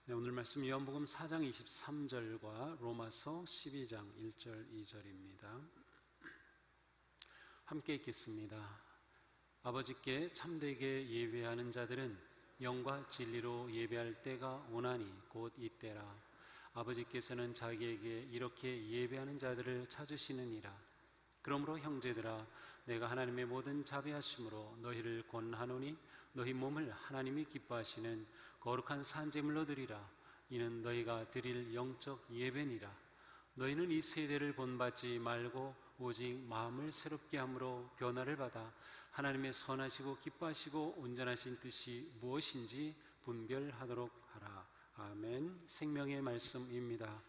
네, 오늘 말씀 요한복음 4장 23절과 로마서 12장 1절 2절입니다. 함께 읽겠습니다. 아버지께 참되게 예배하는 자들은 영과 진리로 예배할 때가 오나니 곧 이때라. 아버지께서는 자기에게 이렇게 예배하는 자들을 찾으시느니라. 그러므로 형제들아, 내가 하나님의 모든 자비하심으로 너희를 권하노니 너희 몸을 하나님이 기뻐하시는 거룩한 산제물로 드리라. 이는 너희가 드릴 영적 예배니라. 너희는 이 세대를 본받지 말고 오직 마음을 새롭게 함으로 변화를 받아 하나님의 선하시고 기뻐하시고 온전하신 뜻이 무엇인지 분별하도록 하라. 아멘. 생명의 말씀입니다.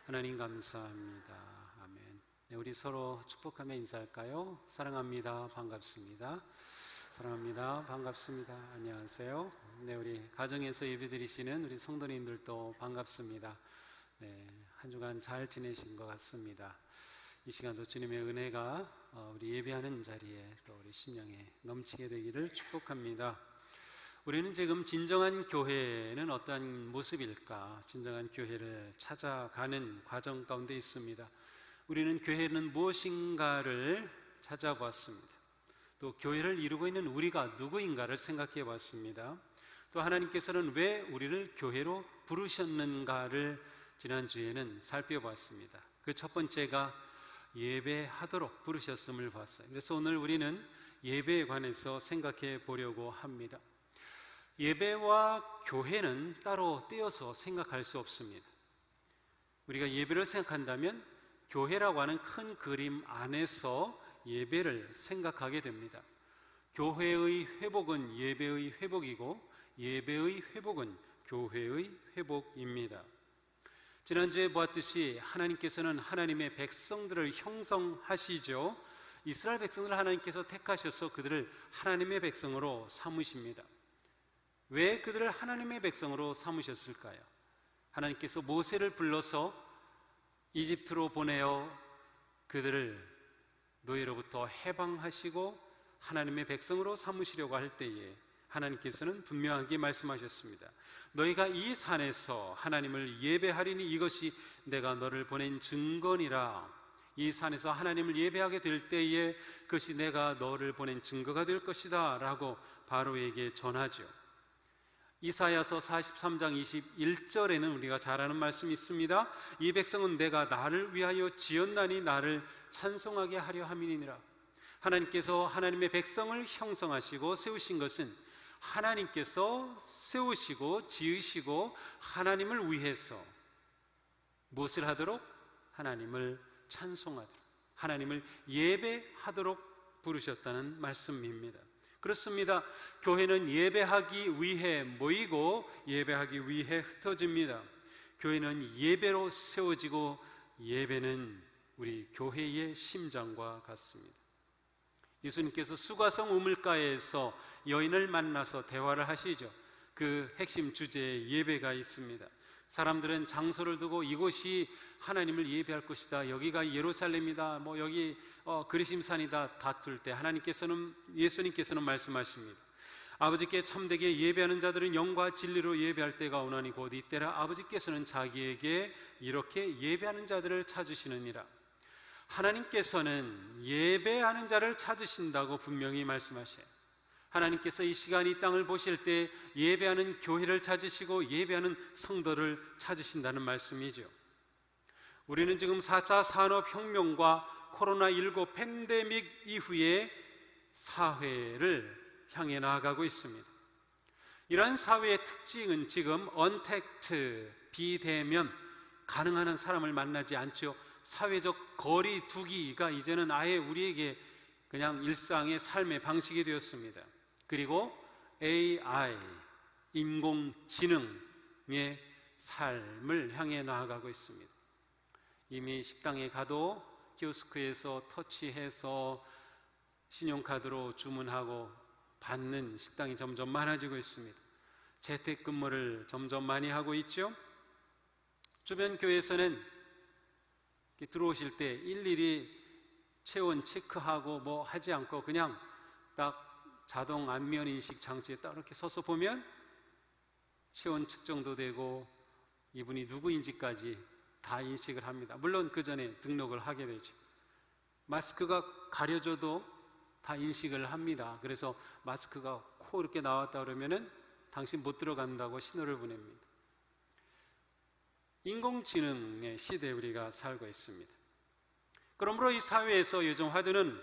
하나님 감사합니다. 아멘. 네, 우리 서로 축복하며 인사할까요? 사랑합니다. 반갑습니다. 사랑합니다. 반갑습니다. 안녕하세요. 네, 우리 가정에서 예배드리시는 우리 성도님들도 반갑습니다. 네, 한 주간 잘 지내신 것 같습니다. 이 시간도 주님의 은혜가 우리 예배하는 자리에 또 우리 심령에 넘치게 되기를 축복합니다. 우리는 지금 진정한 교회는 어떤 모습일까? 진정한 교회를 찾아가는 과정 가운데 있습니다. 우리는 교회는 무엇인가를 찾아보았습니다. 또 교회를 이루고 있는 우리가 누구인가를 생각해 봤습니다. 또 하나님께서는 왜 우리를 교회로 부르셨는가를 지난주에는 살펴봤습니다. 그 첫 번째가 예배하도록 부르셨음을 봤어요. 그래서 오늘 우리는 예배에 관해서 생각해 보려고 합니다. 예배와 교회는 따로 떼어서 생각할 수 없습니다. 우리가 예배를 생각한다면 교회라고 하는 큰 그림 안에서 예배를 생각하게 됩니다. 교회의 회복은 예배의 회복이고 예배의 회복은 교회의 회복입니다. 지난주에 보았듯이 하나님께서는 하나님의 백성들을 형성하시죠. 이스라엘 백성들을 하나님께서 택하셔서 그들을 하나님의 백성으로 삼으십니다. 왜 그들을 하나님의 백성으로 삼으셨을까요? 하나님께서 모세를 불러서 이집트로 보내어 그들을 노예로부터 해방하시고 하나님의 백성으로 삼으시려고 할 때에 하나님께서는 분명하게 말씀하셨습니다. 너희가 이 산에서 하나님을 예배하리니 이것이 내가 너를 보낸 증거니라. 이 산에서 하나님을 예배하게 될 때에 그것이 내가 너를 보낸 증거가 될 것이다 라고 바로에게 전하죠. 이사야서 43장 21절에는 우리가 잘 아는 말씀이 있습니다. 이 백성은 내가 나를 위하여 지었나니 나를 찬송하게 하려 함이니라. 하나님께서 하나님의 백성을 형성하시고 세우신 것은 하나님께서 세우시고 지으시고 하나님을 위해서 무엇을 하도록? 하나님을 찬송하도록, 하나님을 예배하도록 부르셨다는 말씀입니다. 그렇습니다. 교회는 예배하기 위해 모이고 예배하기 위해 흩어집니다. 교회는 예배로 세워지고 예배는 우리 교회의 심장과 같습니다. 예수님께서 수가성 우물가에서 여인을 만나서 대화를 하시죠. 그 핵심 주제에 예배가 있습니다. 사람들은 장소를 두고 이곳이 하나님을 예배할 곳이다, 여기가 예루살렘이다, 여기 그리심산이다 다툴 때 예수님께서는 말씀하십니다. 아버지께 참되게 예배하는 자들은 영과 진리로 예배할 때가 오나니 곧 이때라. 아버지께서는 자기에게 이렇게 예배하는 자들을 찾으시느니라. 하나님께서는 예배하는 자를 찾으신다고 분명히 말씀하셔요. 하나님께서 이 시간 이 땅을 보실 때 예배하는 교회를 찾으시고 예배하는 성도를 찾으신다는 말씀이죠. 우리는 지금 4차 산업혁명과 코로나19 팬데믹 이후에 사회를 향해 나아가고 있습니다. 이러한 사회의 특징은 지금 언택트, 비대면, 가능한 한 사람을 만나지 않죠. 사회적 거리 두기가 이제는 아예 우리에게 그냥 일상의 삶의 방식이 되었습니다. 그리고 AI, 인공지능의 삶을 향해 나아가고 있습니다. 이미 식당에 가도 키오스크에서 터치해서 신용카드로 주문하고 받는 식당이 점점 많아지고 있습니다. 재택근무를 점점 많이 하고 있죠. 주변 교회에서는 들어오실 때 일일이 체온 체크하고 하지 않고 그냥 딱 자동 안면 인식 장치에 딱 이렇게 서서 보면 체온 측정도 되고 이분이 누구인지까지 다 인식을 합니다. 물론 그 전에 등록을 하게 되죠. 마스크가 가려져도 다 인식을 합니다. 그래서 마스크가 코 이렇게 나왔다 그러면은 당신 못 들어간다고 신호를 보냅니다. 인공지능의 시대에 우리가 살고 있습니다. 그러므로 이 사회에서 요즘 화두는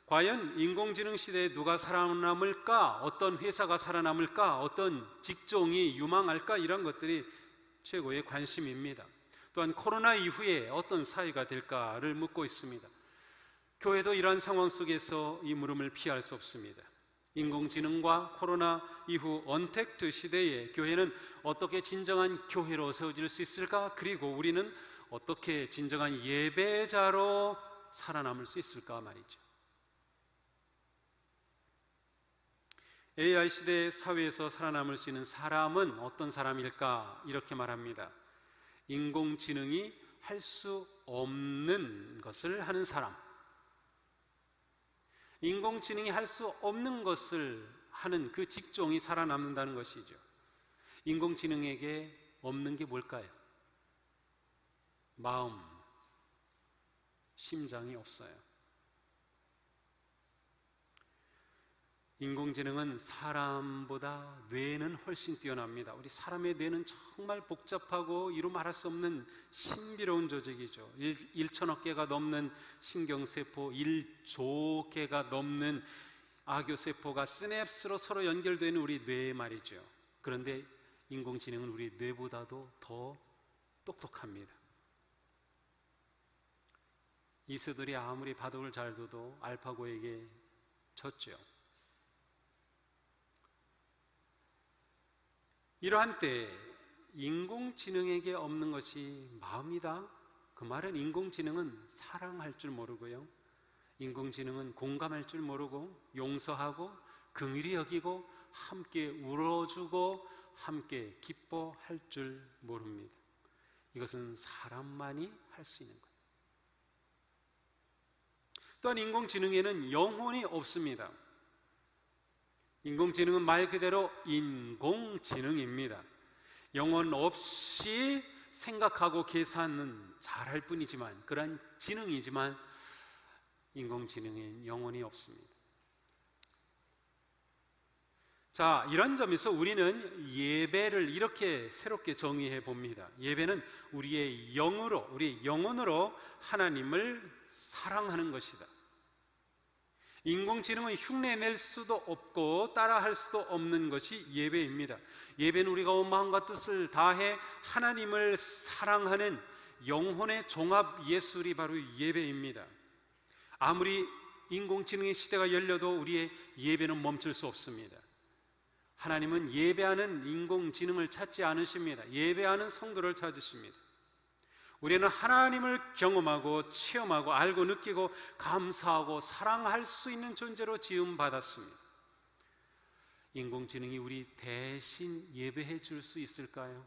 과연 인공지능 시대에 누가 살아남을까? 어떤 회사가 살아남을까? 어떤 직종이 유망할까? 이런 것들이 최고의 관심입니다. 또한 코로나 이후에 어떤 사회가 될까를 묻고 있습니다. 교회도 이러한 상황 속에서 이 물음을 피할 수 없습니다. 인공지능과 코로나 이후 언택트 시대에 교회는 어떻게 진정한 교회로 세워질 수 있을까? 그리고 우리는 어떻게 진정한 예배자로 살아남을 수 있을까 말이죠. AI 시대 사회에서 살아남을 수 있는 사람은 어떤 사람일까? 이렇게 말합니다. 인공지능이 할 수 없는 것을 하는 사람. 인공지능이 할 수 없는 것을 하는 그 직종이 살아남는다는 것이죠. 인공지능에게 없는 게 뭘까요? 마음, 심장이 없어요. 인공지능은 사람보다 뇌는 훨씬 뛰어납니다. 우리 사람의 뇌는 정말 복잡하고 이루 말할 수 없는 신비로운 조직이죠. 1천억 개가 넘는 신경세포, 1조 개가 넘는 아교세포가 시냅스로 서로 연결되는 우리 뇌 말이죠. 그런데 인공지능은 우리 뇌보다도 더 똑똑합니다. 이세돌이 아무리 바둑을 잘 둬도 알파고에게 졌죠. 이러한 때 인공지능에게 없는 것이 마음이다. 그 말은 인공지능은 사랑할 줄 모르고요, 인공지능은 공감할 줄 모르고 용서하고 긍휼히 여기고 함께 울어주고 함께 기뻐할 줄 모릅니다. 이것은 사람만이 할 수 있는 거예요. 또한 인공지능에는 영혼이 없습니다. 인공지능은 말 그대로 인공지능입니다. 영혼 없이 생각하고 계산은 잘할 뿐이지만, 그러한 지능이지만 인공지능엔 영혼이 없습니다. 자, 이런 점에서 우리는 예배를 이렇게 새롭게 정의해 봅니다. 예배는 우리의 영으로, 우리의 영혼으로 하나님을 사랑하는 것이다. 인공지능은 흉내낼 수도 없고 따라할 수도 없는 것이 예배입니다. 예배는 우리가 온 마음과 뜻을 다해 하나님을 사랑하는 영혼의 종합 예술이 바로 예배입니다. 아무리 인공지능의 시대가 열려도 우리의 예배는 멈출 수 없습니다. 하나님은 예배하는 인공지능을 찾지 않으십니다. 예배하는 성도를 찾으십니다. 우리는 하나님을 경험하고 체험하고 알고 느끼고 감사하고 사랑할 수 있는 존재로 지음받았습니다. 인공지능이 우리 대신 예배해 줄 수 있을까요?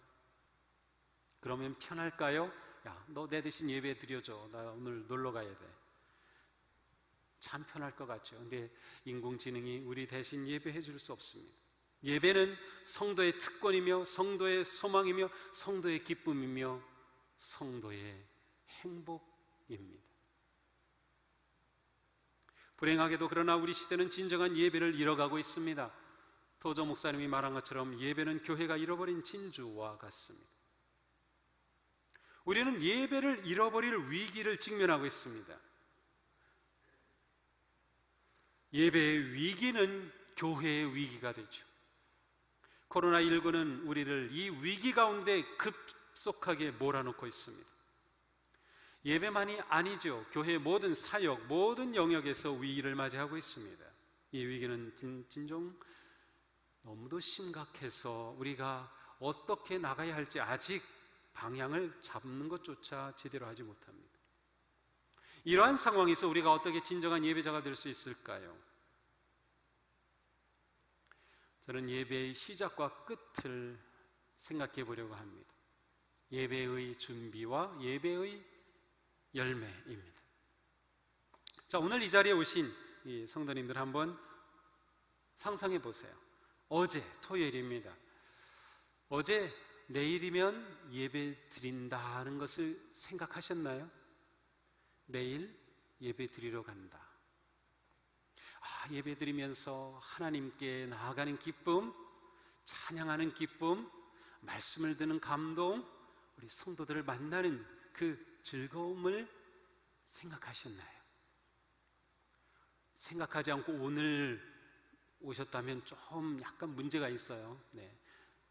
그러면 편할까요? 야, 너 내 대신 예배 드려줘. 나 오늘 놀러 가야 돼. 참 편할 것 같죠. 근데 인공지능이 우리 대신 예배해 줄 수 없습니다. 예배는 성도의 특권이며 성도의 소망이며 성도의 기쁨이며 성도의 행복입니다. 불행하게도 그러나 우리 시대는 진정한 예배를 잃어가고 있습니다. 토저 목사님이 말한 것처럼 예배는 교회가 잃어버린 진주와 같습니다. 우리는 예배를 잃어버릴 위기를 직면하고 있습니다. 예배의 위기는 교회의 위기가 되죠. 코로나19는 우리를 이 위기 가운데 급속하게 몰아넣고 있습니다. 예배만이 아니죠. 교회의 모든 사역, 모든 영역에서 위기를 맞이하고 있습니다. 이 위기는 진정 너무도 심각해서 우리가 어떻게 나가야 할지 아직 방향을 잡는 것조차 제대로 하지 못합니다. 이러한 상황에서 우리가 어떻게 진정한 예배자가 될 수 있을까요? 저는 예배의 시작과 끝을 생각해 보려고 합니다. 예배의 준비와 예배의 열매입니다. 자, 오늘 이 자리에 오신 이 성도님들 한번 상상해 보세요. 어제 토요일입니다. 어제 내일이면 예배 드린다는 것을 생각하셨나요? 내일 예배 드리러 간다. 예배 드리면서 하나님께 나아가는 기쁨, 찬양하는 기쁨, 말씀을 듣는 감동, 우리 성도들을 만나는 그 즐거움을 생각하셨나요? 생각하지 않고 오늘 오셨다면 좀 약간 문제가 있어요. 네,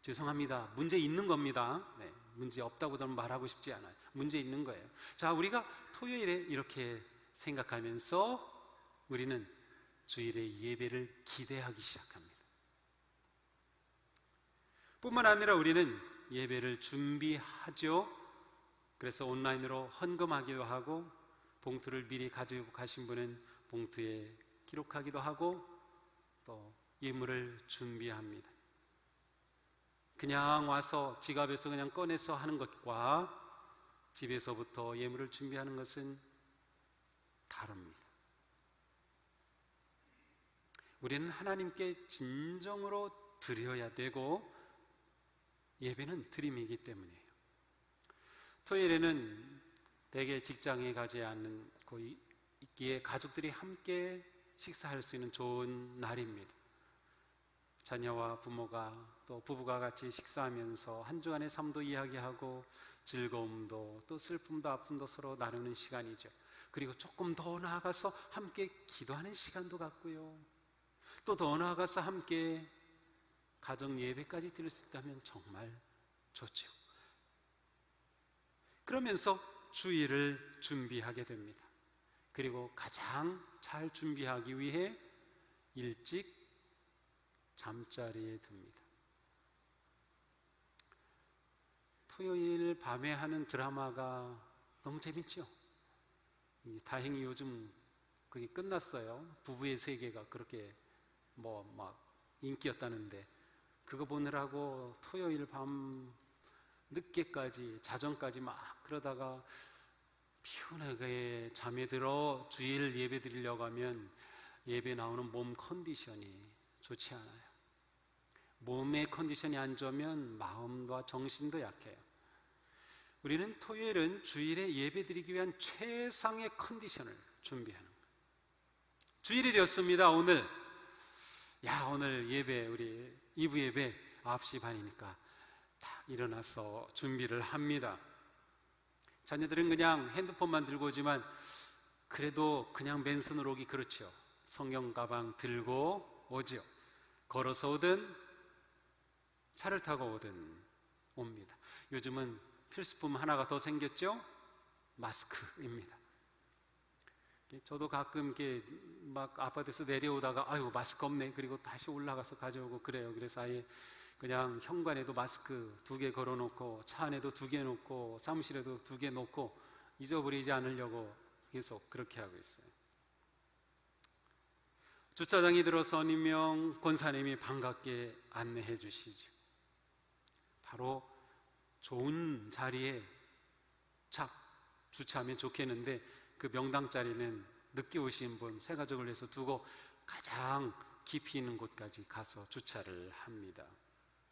죄송합니다. 문제 있는 겁니다. 네, 문제 없다고 저는 말하고 싶지 않아요. 문제 있는 거예요. 자, 우리가 토요일에 이렇게 생각하면서 우리는 주일의 예배를 기대하기 시작합니다. 뿐만 아니라 우리는 예배를 준비하죠. 그래서 온라인으로 헌금하기도 하고, 봉투를 미리 가지고 가신 분은 봉투에 기록하기도 하고, 또 예물을 준비합니다. 그냥 와서 지갑에서 그냥 꺼내서 하는 것과 집에서부터 예물을 준비하는 것은 다릅니다. 우리는 하나님께 진정으로 드려야 되고, 예배는 드림이기 때문이에요. 토요일에는 대개 직장에 가지 않는 있기에 가족들이 함께 식사할 수 있는 좋은 날입니다. 자녀와 부모가 또 부부가 같이 식사하면서 한 주간의 삶도 이야기하고, 즐거움도 또 슬픔도 아픔도 서로 나누는 시간이죠. 그리고 조금 더 나아가서 함께 기도하는 시간도 갖고요, 또 더 나아가서 함께 가정 예배까지 드릴 수 있다면 정말 좋죠. 그러면서 주일을 준비하게 됩니다. 그리고 가장 잘 준비하기 위해 일찍 잠자리에 듭니다. 토요일 밤에 하는 드라마가 너무 재밌죠? 다행히 요즘 그게 끝났어요. 부부의 세계가 그렇게 막 인기였다는데, 그거 보느라고 토요일 밤 늦게까지 자정까지 막 그러다가 피곤하게 잠에 들어 주일 예배 드리려고 하면 예배 나오는 몸 컨디션이 좋지 않아요. 몸의 컨디션이 안 좋으면 마음과 정신도 약해요. 우리는 토요일은 주일에 예배 드리기 위한 최상의 컨디션을 준비하는 거예요. 주일이 되었습니다. 오늘 예배, 우리 2부 예배 9시 반이니까 딱 일어나서 준비를 합니다. 자녀들은 그냥 핸드폰만 들고 오지만 그래도 그냥 맨손으로 오기 그렇죠. 성경 가방 들고 오죠. 걸어서 오든 차를 타고 오든 옵니다. 요즘은 필수품 하나가 더 생겼죠? 마스크입니다. 저도 가끔 이렇게 막 아파트에서 내려오다가 마스크 없네, 그리고 다시 올라가서 가져오고 그래요. 그래서 아예 그냥 현관에도 마스크 2개 걸어놓고, 차 안에도 2개 놓고, 사무실에도 2개 놓고, 잊어버리지 않으려고 계속 그렇게 하고 있어요. 주차장에 들어서면 권사님이 반갑게 안내해 주시죠. 바로 좋은 자리에 착 주차하면 좋겠는데, 그 명당 자리는 늦게 오신 분, 새 가족을 위해서 두고 가장 깊이 있는 곳까지 가서 주차를 합니다.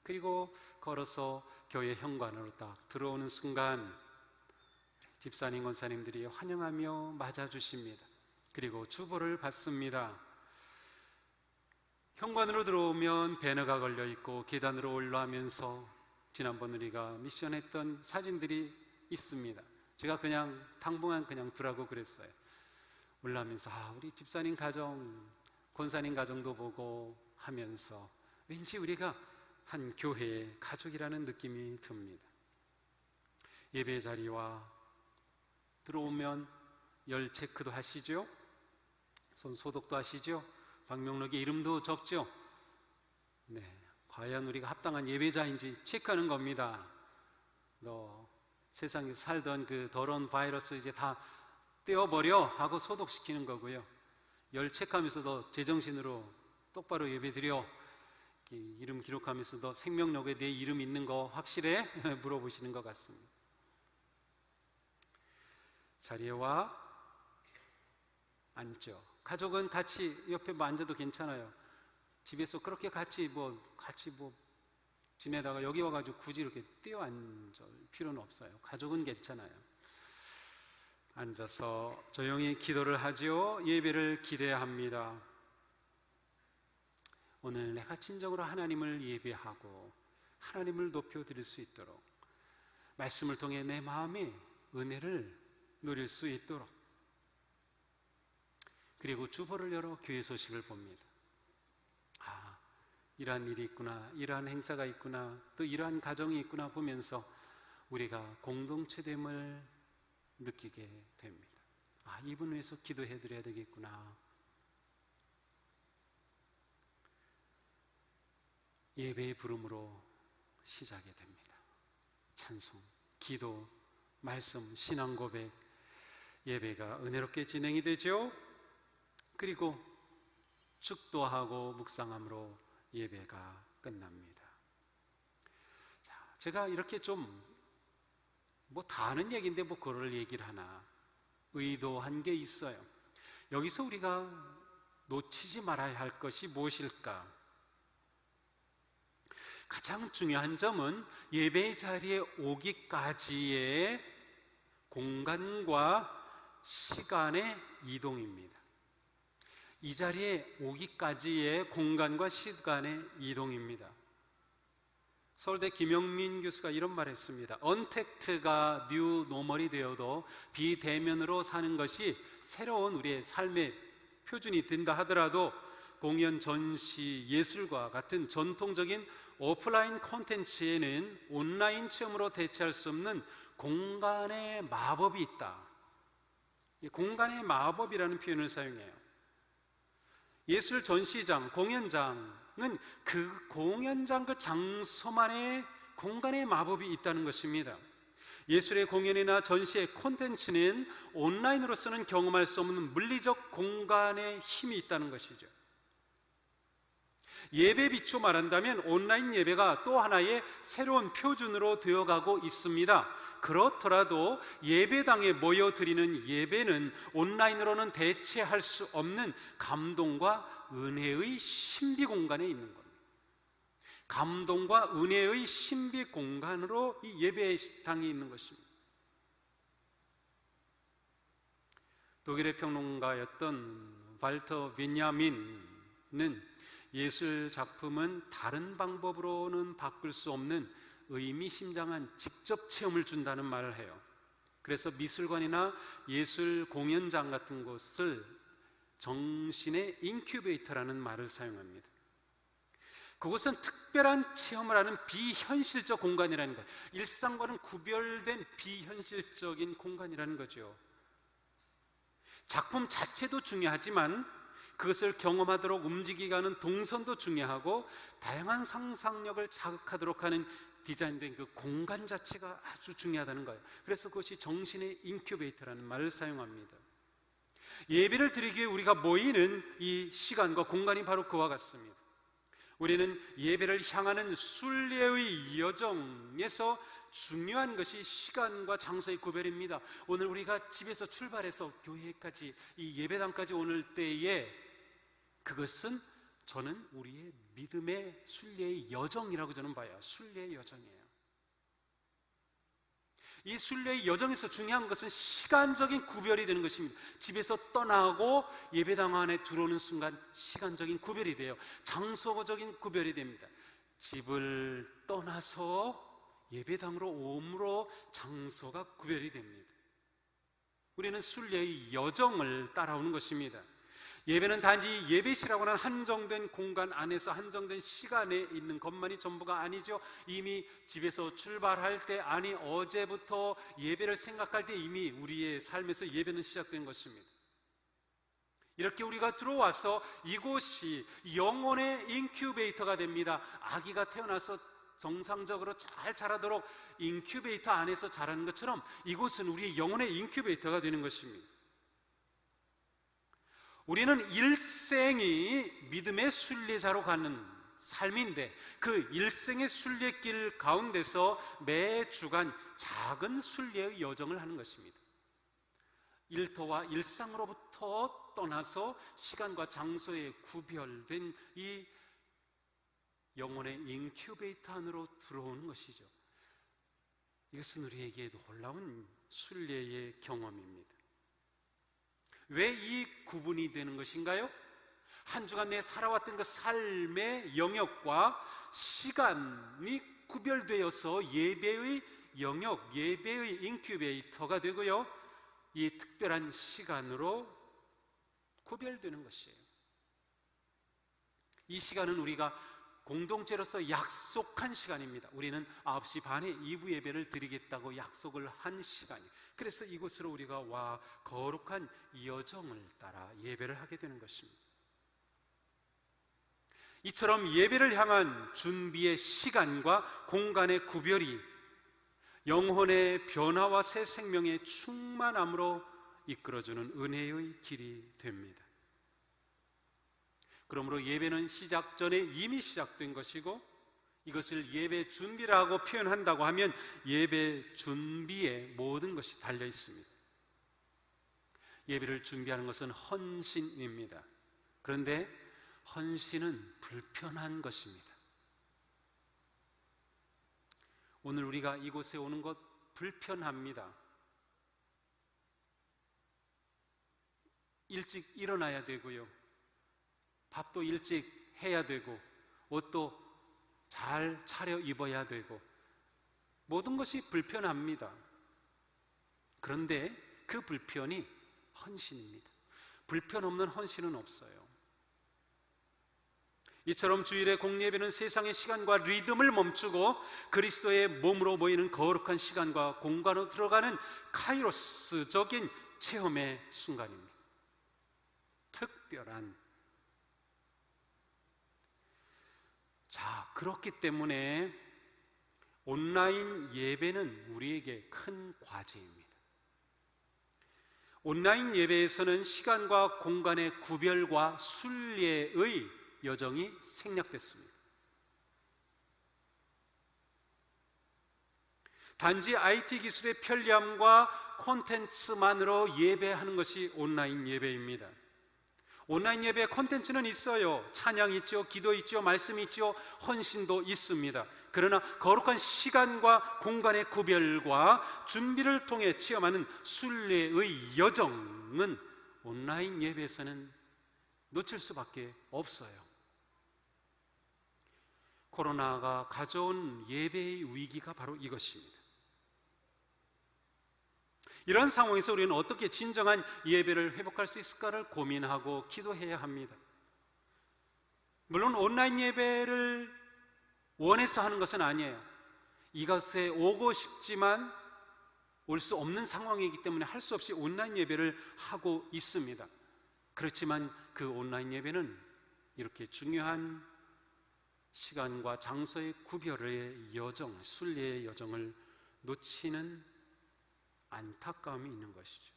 그리고 걸어서 교회 현관으로 딱 들어오는 순간 집사님, 권사님들이 환영하며 맞아주십니다. 그리고 주보를 받습니다. 현관으로 들어오면 배너가 걸려있고 계단으로 올라가면서 지난번 우리가 미션했던 사진들이 있습니다. 제가 그냥 당분간 그냥 두라고 그랬어요. 올라오면서 우리 집사님 가정, 권사님 가정도 보고 하면서 왠지 우리가 한 교회의 가족이라는 느낌이 듭니다. 예배 자리와 들어오면 열 체크도 하시죠? 손 소독도 하시죠? 방명록에 이름도 적죠? 네, 과연 우리가 합당한 예배자인지 체크하는 겁니다. 너 세상에서 살던 그 더러운 바이러스 이제 다 떼어버려 하고 소독시키는 거고요. 열 체크하면서 너 제정신으로 똑바로 예배드려, 이름 기록하면서 너 생명록에 내 이름 있는 거 확실해? 물어보시는 것 같습니다. 자리에 와 앉죠. 가족은 같이 옆에 앉아도 괜찮아요. 집에서 그렇게 같이 지내다가 여기 와가지고 굳이 이렇게 뛰어앉을 필요는 없어요. 가족은 괜찮아요. 앉아서 조용히 기도를 하지요. 예배를 기대합니다. 오늘 내가 진정으로 하나님을 예배하고 하나님을 높여드릴 수 있도록, 말씀을 통해 내 마음에 은혜를 누릴 수 있도록, 그리고 주보를 열어 교회 소식을 봅니다. 아, 이러한 일이 있구나, 이러한 행사가 있구나, 또 이러한 가정이 있구나 보면서 우리가 공동체됨을 느끼게 됩니다. 아, 이분 위해서 기도해 드려야 되겠구나. 예배의 부름으로 시작이 됩니다. 찬송, 기도, 말씀, 신앙 고백, 예배가 은혜롭게 진행이 되죠. 그리고 축도하고 묵상함으로 예배가 끝납니다. 자, 제가 이렇게 좀 다 아는 얘기인데 그걸 얘기를 하나 의도한 게 있어요. 여기서 우리가 놓치지 말아야 할 것이 무엇일까? 가장 중요한 점은 예배 자리에 오기까지의 공간과 시간의 이동입니다. 이 자리에 오기까지의 공간과 시간의 이동입니다. 서울대 김영민 교수가 이런 말을 했습니다. 언택트가 뉴 노멀이 되어도 비대면으로 사는 것이 새로운 우리의 삶의 표준이 된다 하더라도 공연, 전시, 예술과 같은 전통적인 오프라인 콘텐츠에는 온라인 체험으로 대체할 수 없는 공간의 마법이 있다. 공간의 마법이라는 표현을 사용해요. 예술 전시장, 공연장은 그 공연장 그 장소만의 공간의 마법이 있다는 것입니다. 예술의 공연이나 전시의 콘텐츠는 온라인으로서는 경험할 수 없는 물리적 공간의 힘이 있다는 것이죠. 예배 비추어 말한다면 온라인 예배가 또 하나의 새로운 표준으로 되어가고 있습니다. 그렇더라도 예배당에 모여드리는 예배는 온라인으로는 대체할 수 없는 감동과 은혜의 신비 공간에 있는 겁니다. 감동과 은혜의 신비 공간으로 이 예배당이 있는 것입니다. 독일의 평론가였던 발터 베냐민은 예술 작품은 다른 방법으로는 바꿀 수 없는 의미심장한 직접 체험을 준다는 말을 해요. 그래서 미술관이나 예술 공연장 같은 곳을 정신의 인큐베이터라는 말을 사용합니다. 그곳은 특별한 체험을 하는 비현실적 공간이라는 거예요. 일상과는 구별된 비현실적인 공간이라는 거죠. 작품 자체도 중요하지만 그것을 경험하도록 움직이게 하는 동선도 중요하고 다양한 상상력을 자극하도록 하는 디자인된 그 공간 자체가 아주 중요하다는 거예요. 그래서 그것이 정신의 인큐베이터라는 말을 사용합니다. 예배를 드리기 위해 우리가 모이는 이 시간과 공간이 바로 그와 같습니다. 우리는 예배를 향하는 순례의 여정에서 중요한 것이 시간과 장소의 구별입니다. 오늘 우리가 집에서 출발해서 교회까지 이 예배당까지 오늘 때에 그것은 저는 우리의 믿음의 순례의 여정이라고 저는 봐요. 순례의 여정이에요. 이 순례의 여정에서 중요한 것은 시간적인 구별이 되는 것입니다. 집에서 떠나고 예배당 안에 들어오는 순간 시간적인 구별이 돼요. 장소적인 구별이 됩니다. 집을 떠나서 예배당으로 오므로 장소가 구별이 됩니다. 우리는 순례의 여정을 따라오는 것입니다. 예배는 단지 예배시라고 하는 한정된 공간 안에서 한정된 시간에 있는 것만이 전부가 아니죠. 이미 집에서 출발할 때, 아니 어제부터 예배를 생각할 때 이미 우리의 삶에서 예배는 시작된 것입니다. 이렇게 우리가 들어와서 이곳이 영혼의 인큐베이터가 됩니다. 아기가 태어나서 정상적으로 잘 자라도록 인큐베이터 안에서 자라는 것처럼 이곳은 우리의 영혼의 인큐베이터가 되는 것입니다. 우리는 일생이 믿음의 순례자로 가는 삶인데 그 일생의 순례길 가운데서 매 주간 작은 순례의 여정을 하는 것입니다. 일터와 일상으로부터 떠나서 시간과 장소에 구별된 이 영혼의 인큐베이터 안으로 들어오는 것이죠. 이것은 우리에게 놀라운 순례의 경험입니다. 왜 이 구분이 되는 것인가요? 한 주간 내 살아왔던 그 삶의 영역과 시간이 구별되어서 예배의 영역, 예배의 인큐베이터가 되고요, 이 특별한 시간으로 구별되는 것이에요. 이 시간은 우리가 공동체로서 약속한 시간입니다. 우리는 9시 반에 2부 예배를 드리겠다고 약속을 한 시간이에요. 그래서 이곳으로 우리가 와 거룩한 여정을 따라 예배를 하게 되는 것입니다. 이처럼 예배를 향한 준비의 시간과 공간의 구별이 영혼의 변화와 새 생명의 충만함으로 이끌어주는 은혜의 길이 됩니다. 그러므로 예배는 시작 전에 이미 시작된 것이고, 이것을 예배 준비라고 표현한다고 하면 예배 준비에 모든 것이 달려 있습니다. 예배를 준비하는 것은 헌신입니다. 그런데 헌신은 불편한 것입니다. 오늘 우리가 이곳에 오는 것 불편합니다. 일찍 일어나야 되고요, 밥도 일찍 해야 되고, 옷도 잘 차려 입어야 되고, 모든 것이 불편합니다. 그런데 그 불편이 헌신입니다. 불편 없는 헌신은 없어요. 이처럼 주일의 공예배는 세상의 시간과 리듬을 멈추고 그리스도의 몸으로 모이는 거룩한 시간과 공간으로 들어가는 카이로스적인 체험의 순간입니다. 특별한. 자, 그렇기 때문에 온라인 예배는 우리에게 큰 과제입니다. 온라인 예배에서는 시간과 공간의 구별과 순례의 여정이 생략됐습니다. 단지 IT 기술의 편리함과 콘텐츠만으로 예배하는 것이 온라인 예배입니다. 온라인 예배 콘텐츠는 있어요. 찬양 있죠, 기도 있죠, 말씀 있죠, 헌신도 있습니다. 그러나 거룩한 시간과 공간의 구별과 준비를 통해 체험하는 순례의 여정은 온라인 예배에서는 놓칠 수밖에 없어요. 코로나가 가져온 예배의 위기가 바로 이것입니다. 이런 상황에서 우리는 어떻게 진정한 예배를 회복할 수 있을까를 고민하고 기도해야 합니다. 물론 온라인 예배를 원해서 하는 것은 아니에요. 이것에 오고 싶지만 올 수 없는 상황이기 때문에 할 수 없이 온라인 예배를 하고 있습니다. 그렇지만 그 온라인 예배는 이렇게 중요한 시간과 장소의 구별의 여정, 순례의 여정을 놓치는 안타까움이 있는 것이죠.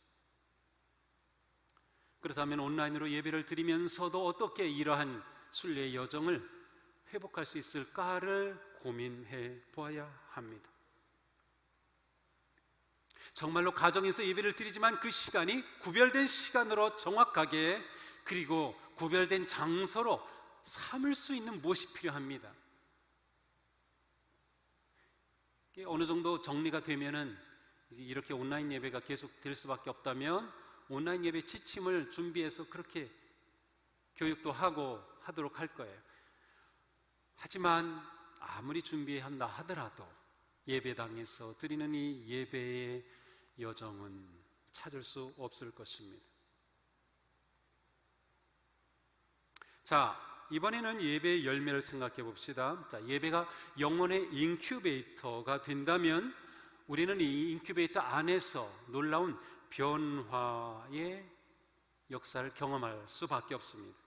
그렇다면 온라인으로 예배를 드리면서도 어떻게 이러한 순례의 여정을 회복할 수 있을까를 고민해 보아야 합니다. 정말로 가정에서 예배를 드리지만 그 시간이 구별된 시간으로 정확하게, 그리고 구별된 장소로 삼을 수 있는 무엇이 필요합니다. 어느 정도 정리가 되면은 이렇게 온라인 예배가 계속 될 수밖에 없다면 온라인 예배 지침을 준비해서 그렇게 교육도 하고 하도록 할 거예요. 하지만 아무리 준비한다 하더라도 예배당에서 드리는 이 예배의 여정은 찾을 수 없을 것입니다. 자, 이번에는 예배의 열매를 생각해 봅시다. 자, 예배가 영혼의 인큐베이터가 된다면 우리는 이 인큐베이터 안에서 놀라운 변화의 역사를 경험할 수밖에 없습니다.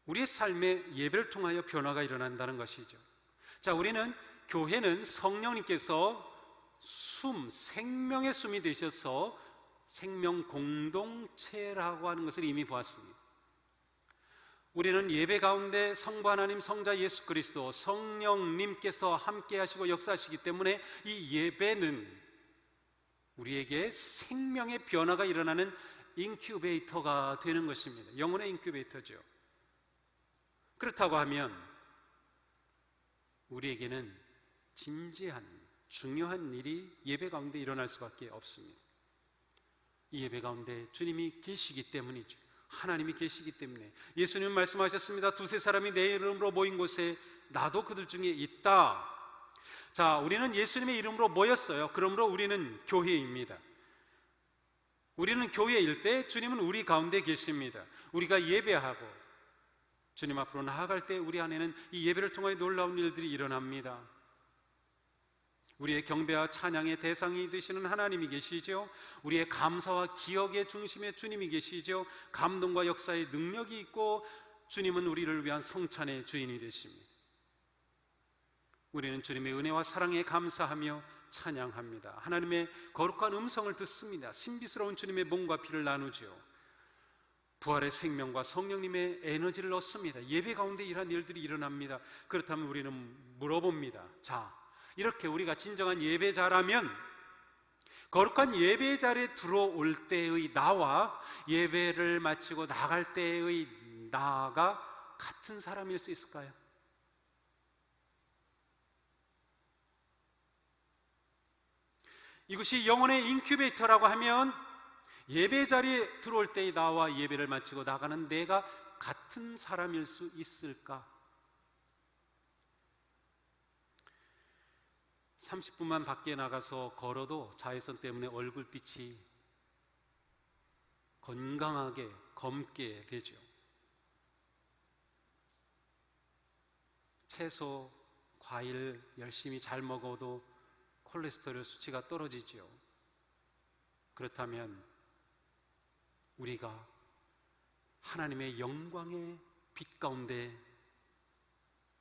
우리의 삶에 예배를 통하여 변화가 일어난다는 것이죠. 자, 우리는 교회는 성령님께서 생명의 숨이 되셔서 생명 공동체라고 하는 것을 이미 보았습니다. 우리는 예배 가운데 성부 하나님, 성자 예수 그리스도, 성령님께서 함께 하시고 역사하시기 때문에 이 예배는 우리에게 생명의 변화가 일어나는 인큐베이터가 되는 것입니다. 영혼의 인큐베이터죠. 그렇다고 하면 우리에게는 진지한 중요한 일이 예배 가운데 일어날 수밖에 없습니다. 이 예배 가운데 주님이 계시기 때문이죠. 하나님이 계시기 때문에. 예수님은 말씀하셨습니다. 두세 사람이 내 이름으로 모인 곳에 나도 그들 중에 있다. 자, 우리는 예수님의 이름으로 모였어요. 그러므로 우리는 교회입니다. 우리는 교회일 때 주님은 우리 가운데 계십니다. 우리가 예배하고 주님 앞으로 나아갈 때 우리 안에는 이 예배를 통하여 놀라운 일들이 일어납니다. 우리의 경배와 찬양의 대상이 되시는 하나님이 계시죠. 우리의 감사와 기억의 중심에 주님이 계시죠. 감동과 역사의 능력이 있고 주님은 우리를 위한 성찬의 주인이 되십니다. 우리는 주님의 은혜와 사랑에 감사하며 찬양합니다. 하나님의 거룩한 음성을 듣습니다. 신비스러운 주님의 몸과 피를 나누죠. 부활의 생명과 성령님의 에너지를 얻습니다. 예배 가운데 이러한 일들이 일어납니다. 그렇다면 우리는 물어봅니다. 자, 이렇게 우리가 진정한 예배자라면 거룩한 예배 자리에 들어올 때의 나와 예배를 마치고 나갈 때의 나가 같은 사람일 수 있을까요? 이것이 영혼의 인큐베이터라고 하면 예배 자리에 들어올 때의 나와 예배를 마치고 나가는 내가 같은 사람일 수 있을까? 30분만 밖에 나가서 걸어도 자외선 때문에 얼굴빛이 건강하게 검게 되죠. 채소, 과일 열심히 잘 먹어도 콜레스테롤 수치가 떨어지죠. 그렇다면 우리가 하나님의 영광의 빛 가운데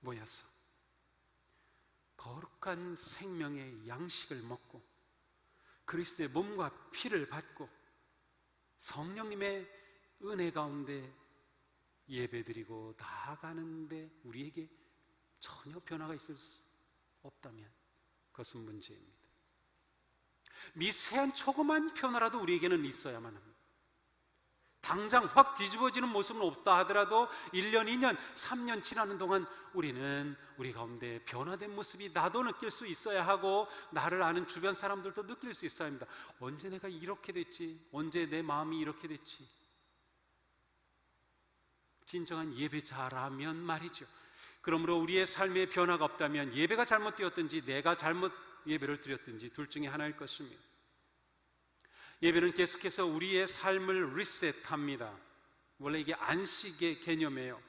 모여서 거룩한 생명의 양식을 먹고 그리스도의 몸과 피를 받고 성령님의 은혜 가운데 예배드리고 나아가는데 우리에게 전혀 변화가 있을 수 없다면 그것은 문제입니다. 미세한 조그만 변화라도 우리에게는 있어야만 합니다. 당장 확 뒤집어지는 모습은 없다 하더라도 1년, 2년, 3년 지나는 동안 우리는 우리 가운데 변화된 모습이 나도 느낄 수 있어야 하고 나를 아는 주변 사람들도 느낄 수 있어야 합니다. 언제 내가 이렇게 됐지? 언제 내 마음이 이렇게 됐지? 진정한 예배자라면 말이죠. 그러므로 우리의 삶에 변화가 없다면 예배가 잘못되었든지 내가 잘못 예배를 드렸든지 둘 중에 하나일 것입니다. 예배는 계속해서 우리의 삶을 리셋합니다. 원래 이게 안식의 개념이에요.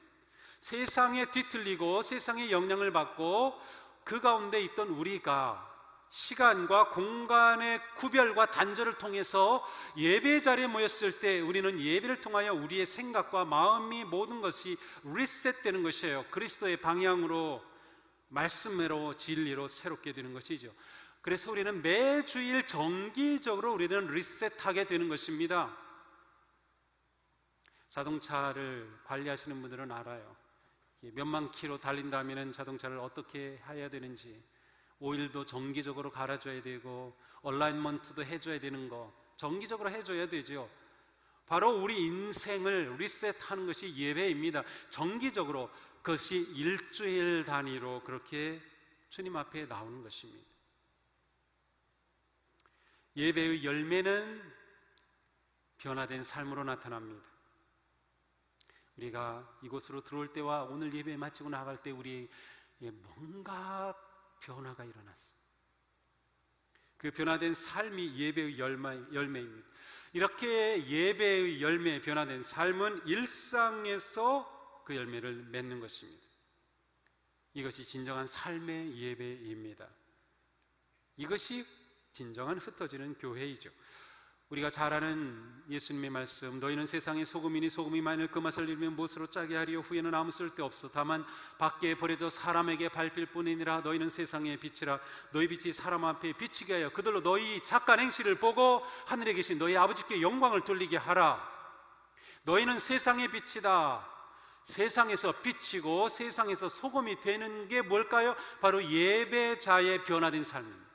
세상에 뒤틀리고 세상의 영향을 받고 그 가운데 있던 우리가 시간과 공간의 구별과 단절을 통해서 예배 자리에 모였을 때 우리는 예배를 통하여 우리의 생각과 마음이 모든 것이 리셋되는 것이에요. 그리스도의 방향으로, 말씀으로, 진리로 새롭게 되는 것이죠. 그래서 우리는 매주일 정기적으로 우리는 리셋하게 되는 것입니다. 자동차를 관리하시는 분들은 알아요. 몇만 킬로 달린다면 자동차를 어떻게 해야 되는지, 오일도 정기적으로 갈아줘야 되고 얼라인먼트도 해줘야 되는 거 정기적으로 해줘야 되죠. 바로 우리 인생을 리셋하는 것이 예배입니다. 정기적으로, 그것이 일주일 단위로 그렇게 주님 앞에 나오는 것입니다. 예배의 열매는 변화된 삶으로 나타납니다. 우리가 이곳으로 들어올 때와 오늘 예배 마치고 나갈 때 우리의 뭔가 변화가 일어났어요. 그 변화된 삶이 예배의 열매입니다. 이렇게 예배의 열매에 변화된 삶은 일상에서 그 열매를 맺는 것입니다. 이것이 진정한 삶의 예배입니다. 이것이 진정한 흩어지는 교회이죠. 우리가 잘 아는 예수님의 말씀, 너희는 세상의 소금이니 소금이 만일 그 맛을 잃으면 무엇으로 짜게 하리요? 후에는 아무 쓸데없어. 다만 밖에 버려져 사람에게 밟힐 뿐이니라. 너희는 세상의 빛이라. 너희 빛이 사람 앞에 비치게 하여 그들로 너희 착한 행실을 보고 하늘에 계신 너희 아버지께 영광을 돌리게 하라. 너희는 세상의 빛이다. 세상에서 비치고 세상에서 소금이 되는 게 뭘까요? 바로 예배자의 변화된 삶입니다.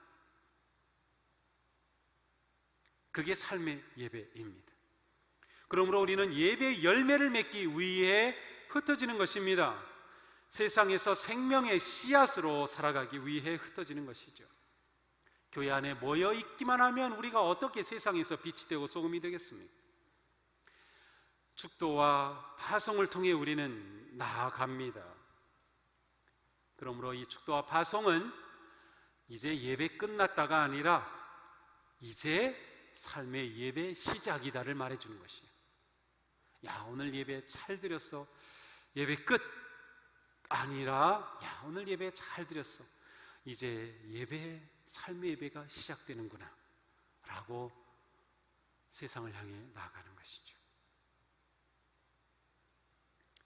그게 삶의 예배입니다. 그러므로 우리는 예배의 열매를 맺기 위해 흩어지는 것입니다. 세상에서 생명의 씨앗으로 살아가기 위해 흩어지는 것이죠. 교회 안에 모여 있기만 하면 우리가 어떻게 세상에서 빛이 되고 소금이 되겠습니까? 축도와 파송을 통해 우리는 나아갑니다. 그러므로 이 축도와 파송은 이제 예배 끝났다가 아니라 이제 삶의 예배 시작이다를 말해주는 것이에요. 야, 오늘 예배 잘 드렸어. 예배 끝 아니라 야, 오늘 예배 잘 드렸어. 이제 예배, 삶의 예배가 시작되는구나 라고 세상을 향해 나아가는 것이죠.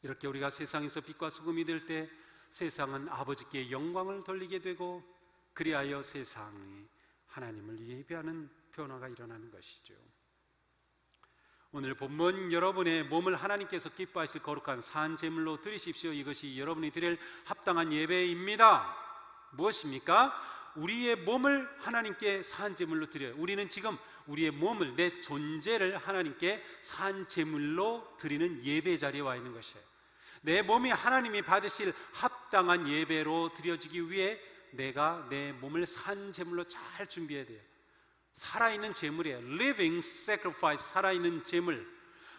이렇게 우리가 세상에서 빛과 소금이 될 때 세상은 아버지께 영광을 돌리게 되고, 그리하여 세상에 하나님을 예배하는 변화가 일어나는 것이죠. 오늘 본문, 여러분의 몸을 하나님께서 기뻐하실 거룩한 산 제물로 드리십시오. 이것이 여러분이 드릴 합당한 예배입니다. 무엇입니까? 우리의 몸을 하나님께 산 제물로 드려요. 우리는 지금 우리의 몸을, 내 존재를 하나님께 산 제물로 드리는 예배 자리에 와 있는 것이에요. 내 몸이 하나님이 받으실 합당한 예배로 드려지기 위해 내가 내 몸을 산 제물로 잘 준비해야 돼요. 살아있는 제물이에요. Living sacrifice, 살아있는 제물.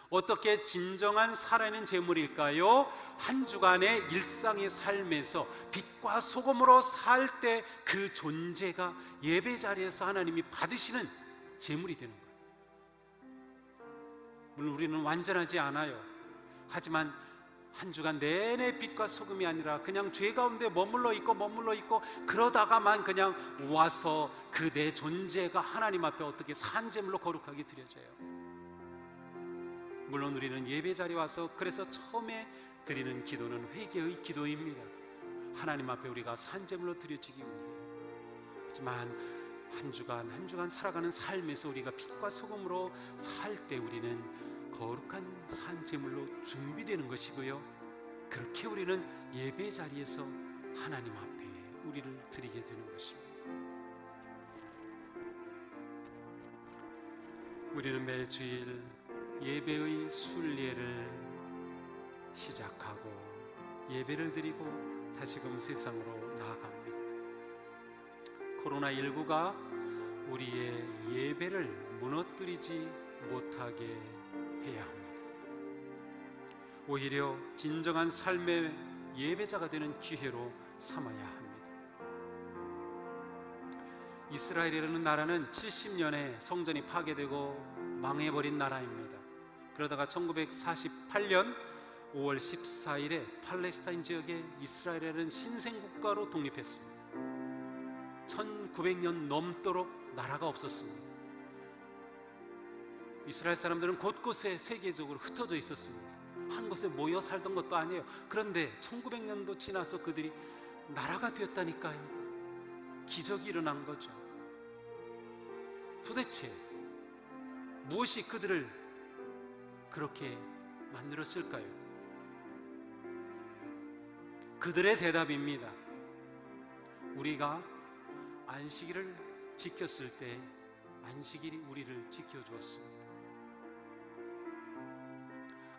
어떻게 진정한 살아있는 제물일까요? 한 주간의 일상의 삶에서 빛과 소금으로 살 때 그 존재가 예배 자리에서 하나님이 받으시는 제물이 되는 거예요. 물론 우리는 완전하지 않아요. 하지만 한 주간 내내 빛과 소금이 아니라 그냥 죄 가운데 머물러 있고 그러다가만 그냥 와서 그 내 존재가 하나님 앞에 어떻게 산제물로 거룩하게 드려져요. 물론 우리는 예배 자리에 와서 그래서 처음에 드리는 기도는 회개의 기도입니다. 하나님 앞에 우리가 산제물로 드려지기 위해. 하지만 한 주간 살아가는 삶에서 우리가 빛과 소금으로 살 때 우리는 거룩한 산제물로 준비되는 것이고요, 그렇게 우리는 예배 자리에서 하나님 앞에 우리를 드리게 되는 것입니다. 우리는 매주일 예배의 순례를 시작하고 예배를 드리고 다시금 세상으로 나아갑니다. 코로나19가 우리의 예배를 무너뜨리지 못하게 해야 합니다. 오히려 진정한 삶의 예배자가 되는 기회로 삼아야 합니다. 이스라엘이라는 나라는 70년에 성전이 파괴되고 망해버린 나라입니다. 그러다가 1948년 5월 14일에 팔레스타인 지역에 이스라엘이라는 신생국가로 독립했습니다. 1900년 넘도록 나라가 없었습니다. 이스라엘 사람들은 곳곳에 세계적으로 흩어져 있었습니다. 한 곳에 모여 살던 것도 아니에요. 그런데 1900년도 지나서 그들이 나라가 되었다니까요. 기적이 일어난 거죠. 도대체 무엇이 그들을 그렇게 만들었을까요? 그들의 대답입니다. 우리가 안식일을 지켰을 때 안식일이 우리를 지켜주었습니다.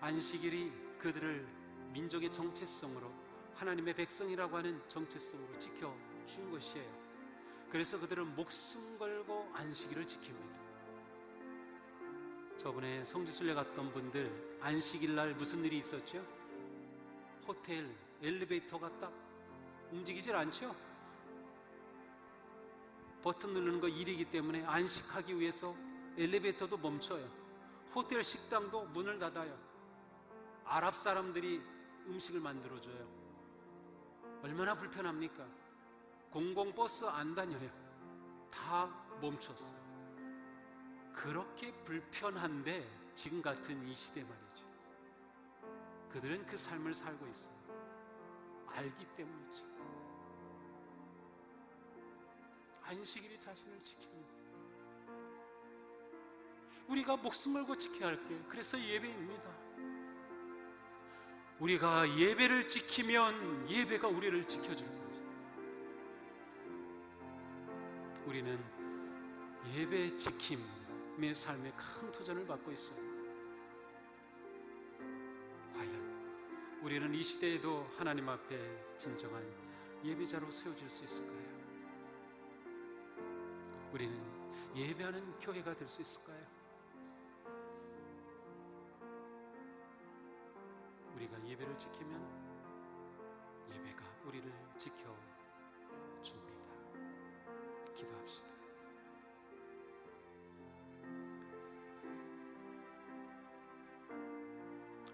안식일이 그들을 민족의 정체성으로, 하나님의 백성이라고 하는 정체성으로 지켜준 것이에요. 그래서 그들은 목숨 걸고 안식일을 지킵니다. 저번에 성지순례 갔던 분들 안식일 날 무슨 일이 있었죠? 호텔 엘리베이터가 딱 움직이질 않죠? 버튼 누르는 거 일이기 때문에 안식하기 위해서 엘리베이터도 멈춰요. 호텔 식당도 문을 닫아요. 아랍 사람들이 음식을 만들어줘요. 얼마나 불편합니까? 공공버스 안 다녀요. 다 멈췄어요. 그렇게 불편한데 지금 같은 이 시대 말이죠. 그들은 그 삶을 살고 있어요. 알기 때문이죠. 안식일이 자신을 지킵니다. 우리가 목숨 걸고 지켜야 할 게 그래서 예배입니다. 우리가 예배를 지키면 예배가 우리를 지켜줄 거죠. 우리는 예배 지킴의 삶에 큰 도전을 받고 있어요. 과연 우리는 이 시대에도 하나님 앞에 진정한 예배자로 세워질 수 있을까요? 우리는 예배하는 교회가 될 수 있을까요? 우리가 예배를 지키면 예배가 우리를 지켜줍니다. 기도합시다.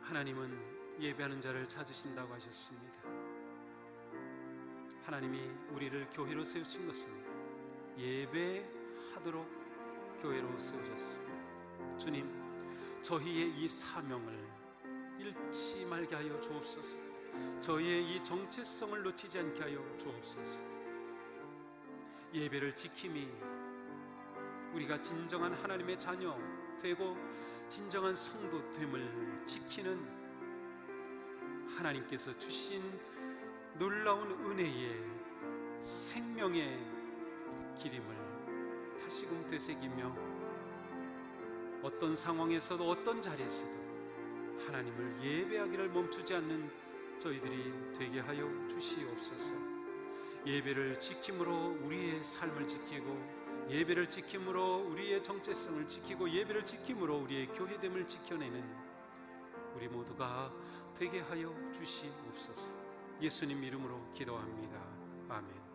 하나님은 예배하는 자를 찾으신다고 하셨습니다. 하나님이 우리를 교회로 세우신 것은 예배하도록 교회로 세우셨습니다. 주님, 저희의 이 사명을 잃지 말게 하여 주옵소서. 저희의 이 정체성을 놓치지 않게 하여 주옵소서. 예배를 지킴이 우리가 진정한 하나님의 자녀 되고 진정한 성도 됨을 지키는 하나님께서 주신 놀라운 은혜의 생명의 기림을 다시금 되새기며 어떤 상황에서도 어떤 자리에서도 하나님을 예배하기를 멈추지 않는 저희들이 되게 하여 주시옵소서. 예배를 지킴으로 우리의 삶을 지키고 예배를 지킴으로 우리의 정체성을 지키고 예배를 지킴으로 우리의 교회됨을 지켜내는 우리 모두가 되게 하여 주시옵소서. 예수님 이름으로 기도합니다. 아멘.